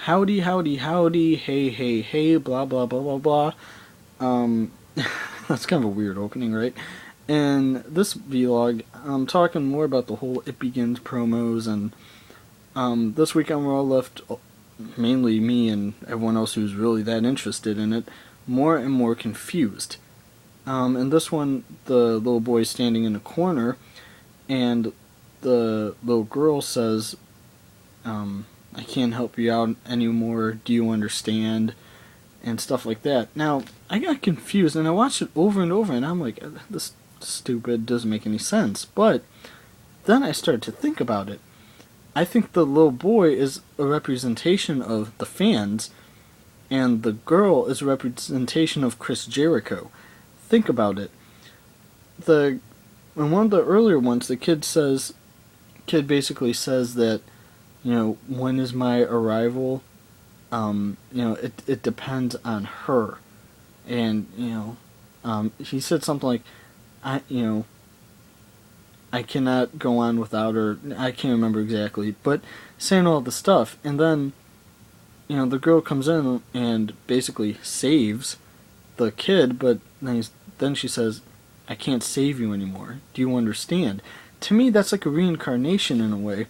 Howdy, howdy, howdy, hey, hey, hey, blah, blah, blah, blah, blah. Um, that's kind of a weird opening, right? In this vlog, I'm talking more about the whole It Begins promos, and this weekend we're all left, mainly me and everyone else who's really that interested in it, more and more confused. In this one, the little boy's standing in a corner, and the little girl says, I can't help you out anymore, do you understand? And stuff like that. Now, I got confused, and I watched it over and over, and I'm like, this stupid, doesn't make any sense. But then I started to think about it. I think the little boy is a representation of the fans, and the girl is a representation of Chris Jericho. Think about it. In one of the earlier ones, the kid basically says that, when is my arrival? It depends on her, and he said something like, I cannot go on without her. I can't remember exactly, but saying all the stuff, and then, the girl comes in and basically saves the kid, but then she says, I can't save you anymore. Do you understand? To me, that's like a reincarnation in a way,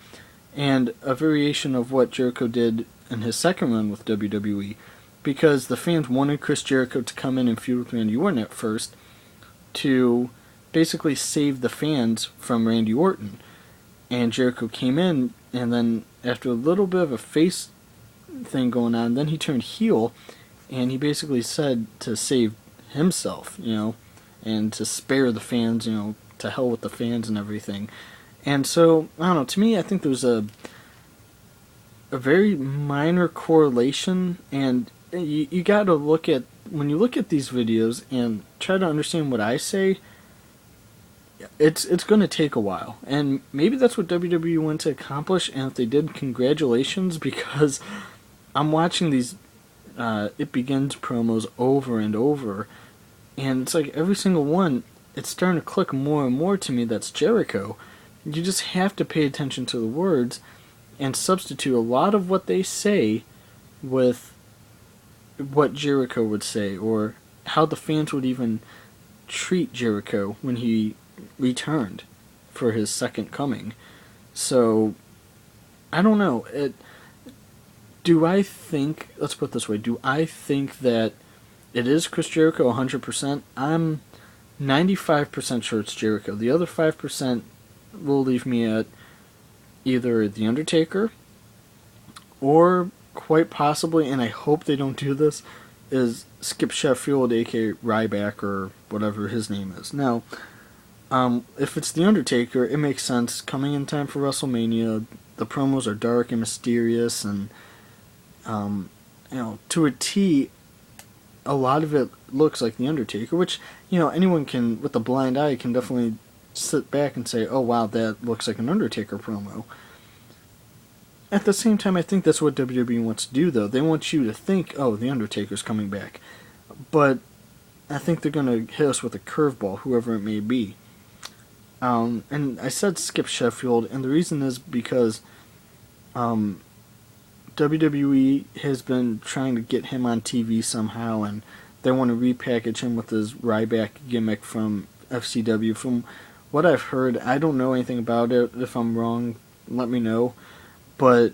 and a variation of what Jericho did in his second run with WWE, because the fans wanted Chris Jericho to come in and feud with Randy Orton at first to basically save the fans from Randy Orton. And Jericho came in, and then after a little bit of a face thing going on, then he turned heel, and he basically said to save himself, and to spare the fans, to hell with the fans and everything. And so, I don't know, to me, I think there's a very minor correlation, and you got to look at, when you look at these videos and try to understand what I say, it's going to take a while, and maybe that's what WWE wants to accomplish, and if they did, congratulations, because I'm watching these It Begins promos over and over, and it's like every single one, it's starting to click more and more to me that's Jericho. You just have to pay attention to the words and substitute a lot of what they say with what Jericho would say, or how the fans would even treat Jericho when he returned for his second coming. So, I don't know. Let's put it this way, do I think that it is Chris Jericho 100%? I'm 95% sure it's Jericho. The other 5% will leave me at either The Undertaker, or quite possibly, and I hope they don't do this, is Skip Sheffield, aka Ryback, or whatever his name is. Now, if it's The Undertaker, it makes sense. Coming in time for WrestleMania, the promos are dark and mysterious, and, to a T, a lot of it looks like The Undertaker, which, anyone can, with a blind eye, can definitely sit back and say, oh wow, that looks like an Undertaker promo. At the same time, I think that's what WWE wants to do, though. They want you to think, oh, The Undertaker's coming back. But I think they're going to hit us with a curveball, whoever it may be. And I said Skip Sheffield, and the reason is because WWE has been trying to get him on TV somehow, and they want to repackage him with his Ryback gimmick from FCW. From what I've heard, I don't know anything about it. If I'm wrong, let me know. But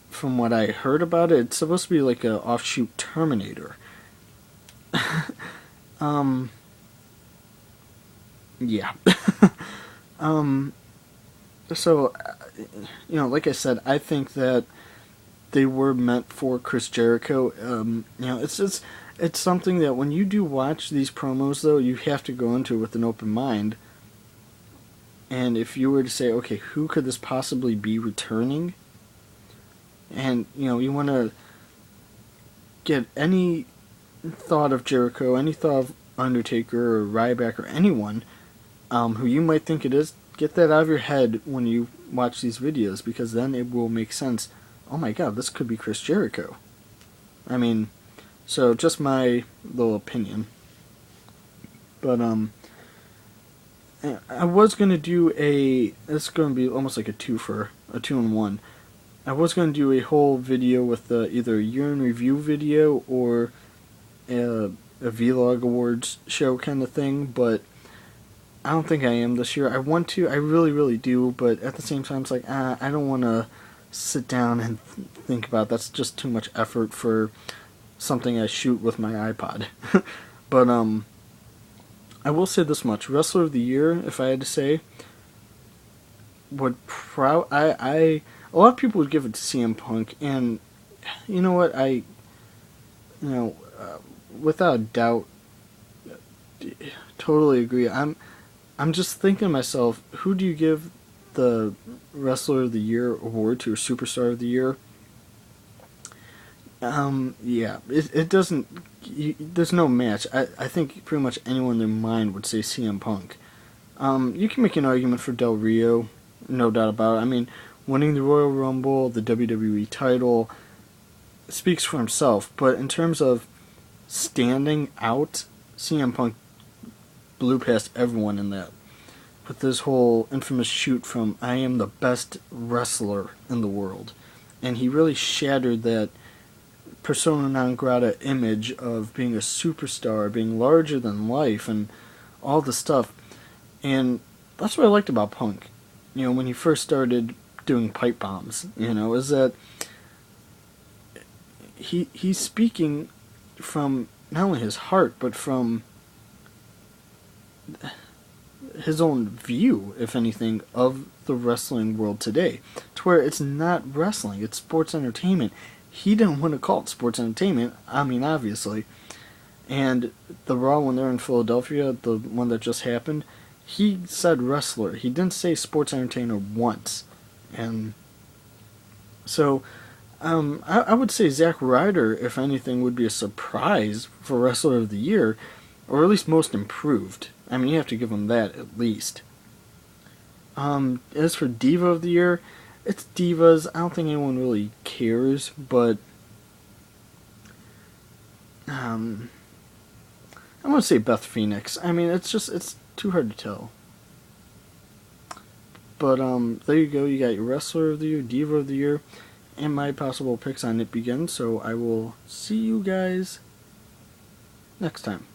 from what I heard about it, it's supposed to be like a offshoot Terminator. Yeah. So, like I said, I think that they were meant for Chris Jericho. It's something that when you do watch these promos, though, you have to go into it with an open mind. And if you were to say, okay, who could this possibly be returning? And, you want to get any thought of Jericho, any thought of Undertaker or Ryback or anyone who you might think it is, get that out of your head when you watch these videos, because then it will make sense. Oh my god, this could be Chris Jericho. I mean, so just my little opinion. But, I was going to do this is going to be almost like a two-in-one. I was going to do a whole video with either a year in review video or a vlog awards show kind of thing, but I don't think I am this year. I want to, I really, really do, but at the same time, it's like, I don't want to sit down and think about it. That's just too much effort for something I shoot with my iPod. But, I will say this much. Wrestler of the Year, if I had to say, would a lot of people would give it to CM Punk, and you know what, you know, without doubt, totally agree. I'm just thinking to myself, who do you give the Wrestler of the Year award to, or Superstar of the Year? Yeah, it doesn't. There's no match. I think pretty much anyone in their mind would say CM Punk. You can make an argument for Del Rio, no doubt about it. I mean, winning the Royal Rumble, the WWE title, speaks for himself. But in terms of standing out, CM Punk blew past everyone in that. With this whole infamous shoot from "I am the best wrestler in the world," and he really shattered that persona non grata image of being a superstar, being larger than life, and all the stuff. And that's what I liked about Punk. You know, when he first started doing pipe bombs, is that he's speaking from not only his heart, but from his own view, if anything, of the wrestling world today. To where it's not wrestling, it's sports entertainment. He didn't want to call it sports entertainment, I mean, obviously. And the Raw, when they're in Philadelphia, the one that just happened, he said wrestler. He didn't say sports entertainer once. And so, I would say Zack Ryder, if anything, would be a surprise for Wrestler of the Year, or at least most improved. I mean, you have to give him that at least. As for Diva of the Year, it's divas. I don't think anyone really cares, but I'm gonna say Beth Phoenix. I mean, it's too hard to tell. But there you go. You got your Wrestler of the Year, Diva of the Year, and my possible picks on It Begins. So I will see you guys next time.